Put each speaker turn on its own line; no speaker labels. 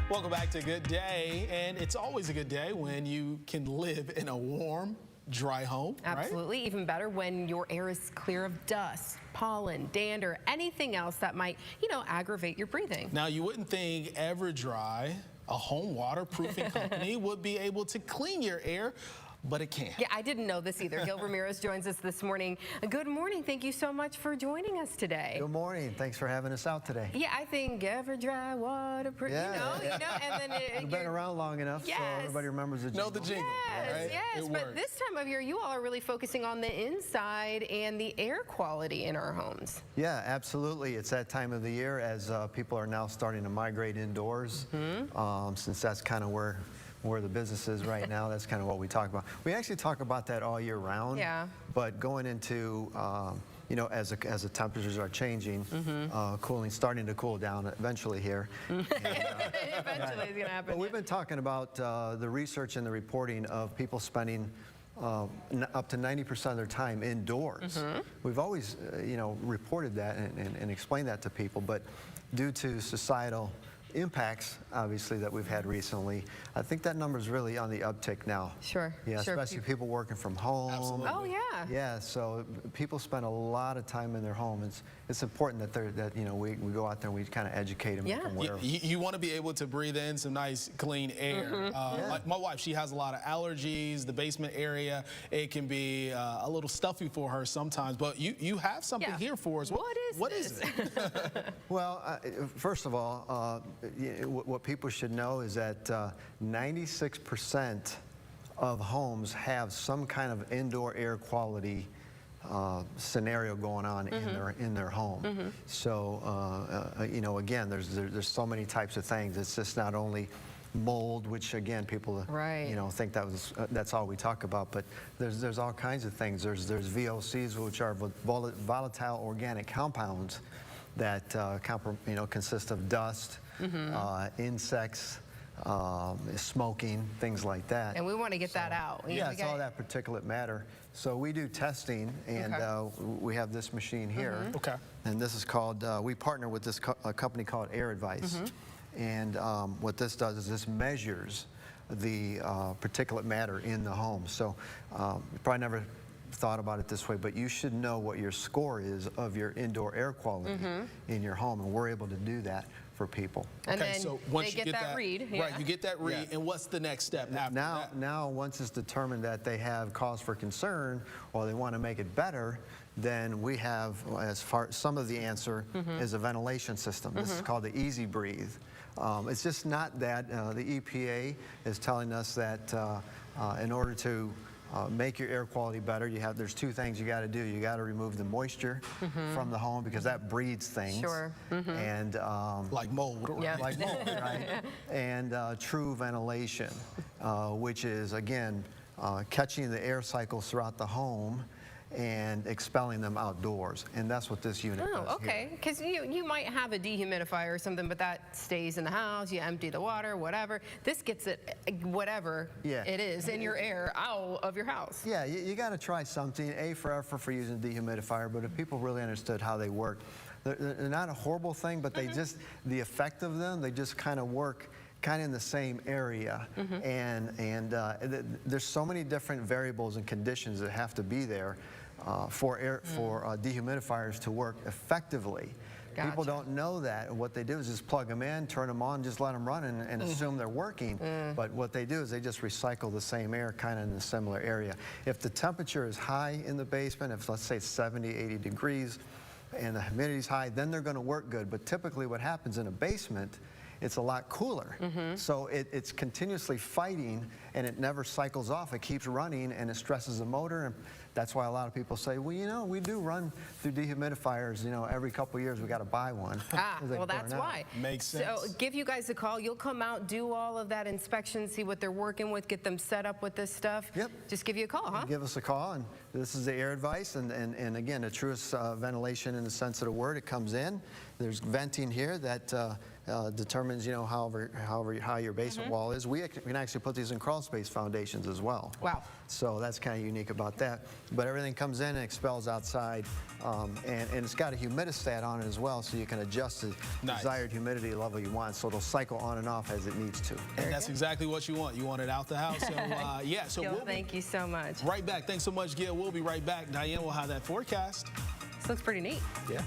Welcome back to Good Day, and it's always a good day when you can live in a warm, dry home,
Absolutely.
right?
Even better when your air is clear of dust, pollen, dander, anything else that might, aggravate your breathing.
Now, you wouldn't think Everdry, a home waterproofing company, would be able to clean your air, but it can.
Yeah, I didn't know this either. Gil Ramirez joins us this morning. Good morning. Thank you so much for joining us today.
Good morning. Thanks for having us out today.
Yeah, I think Everdry Waterproofing, and then
You've been around long enough, so everybody remembers the jingle.
Know the jingle,
yes,
right?
Yes, but this time of year, you all are really focusing on the inside and the air quality in our homes.
Yeah, absolutely. It's that time of the year as people are now starting to migrate indoors, since that's kind of where the business is right now. That's kind of what we talk about. We actually talk about that all year round.
Yeah.
But going into, as the temperatures are changing, starting to cool down eventually here.
Eventually it's going to happen.
But we've been talking about the research and the reporting of people spending up to 90% of their time indoors. We've always, reported that and explained that to people, but due to societal impacts, obviously, that we've had recently, I think that number is really on the uptick now.
Sure.
Yeah, especially people working from home.
Absolutely.
Oh, yeah.
Yeah, so people spend a lot of time in their home. It's important that we go out there and we kind of educate them.
Yeah.
You want to be able to breathe in some nice, clean air. Like my wife, she has a lot of allergies. The basement area, it can be a little stuffy for her sometimes, but you have something here for us. What is it?
Well, first of all, what people should know is that 96% of homes have some kind of indoor air quality scenario going on in their home. So again, there's so many types of things. It's just not only mold, which again people think that's all we talk about, but there's all kinds of things. There's VOCs, which are volatile organic compounds that consist of dust, insects, smoking, things like that.
And we want to get that out.
Yeah, it's all that particulate matter. So we do testing, and we have this machine here. And this is called, we partner with this company called Everdry. And what this does is this measures the particulate matter in the home. So you probably never thought about it this way, but you should know what your score is of your indoor air quality in your home, and we're able to do that for people.
And then
so once
they
you
get that read.
Right, you get that read, and what's the next step after that?
Now, once it's determined that they have cause for concern or they want to make it better, then we have, some of the answer is a ventilation system. This is called the Easy Breathe. It's just not that. The EPA is telling us that in order to make your air quality better, there's two things you got to do. You got to remove the moisture from the home, because that breeds things.
Sure.
And
like mold.
like mold, right? And true ventilation, which is again catching the air cycles throughout the home and expelling them outdoors, and that's what this unit does.
Oh, okay. Because you might have a dehumidifier or something, but that stays in the house. You empty the water, whatever. This gets it, whatever it is in your air, out of your house.
Yeah, you got to try something. A for effort for using a dehumidifier, but if people really understood how they work, they're not a horrible thing, but they just, the effect of them, they just kind of work kind of in the same area, and there's so many different variables and conditions that have to be there for dehumidifiers to work effectively.
Gotcha.
People don't know that. What they do is just plug them in, turn them on, just let them run and assume they're working. But what they do is they just recycle the same air kind of in a similar area. If the temperature is high in the basement, if let's say it's 70, 80 degrees, and the humidity's high, then they're going to work good. But typically what happens in a basement, it's a lot cooler. So it's continuously fighting, and it never cycles off. It keeps running, and it stresses the motor. And that's why a lot of people say, well, we do run through dehumidifiers. Every couple of years we got to buy one.
Well, that's why.
Makes sense.
So give you guys a call. You'll come out, do all of that inspection, see what they're working with, get them set up with this stuff.
Yep.
Just give you a call, huh?
Give us a call, and this is the Everdry, and again, the truest ventilation in the sense of the word. It comes in. There's venting here that determines, how your basement wall is. We can actually put these in crawl space foundations as well.
Wow.
So that's kind of unique about that. But everything comes in and expels outside, and it's got a humidistat on it as well, so you can adjust the desired humidity level you want, so it'll cycle on and off as it needs to.
And that's exactly what you want. You want it out the house. So yeah. So
Gil, thank you so much.
Right back. Thanks so much, Gil. We'll be right back. Diane will have that forecast.
This looks pretty neat.
Yeah.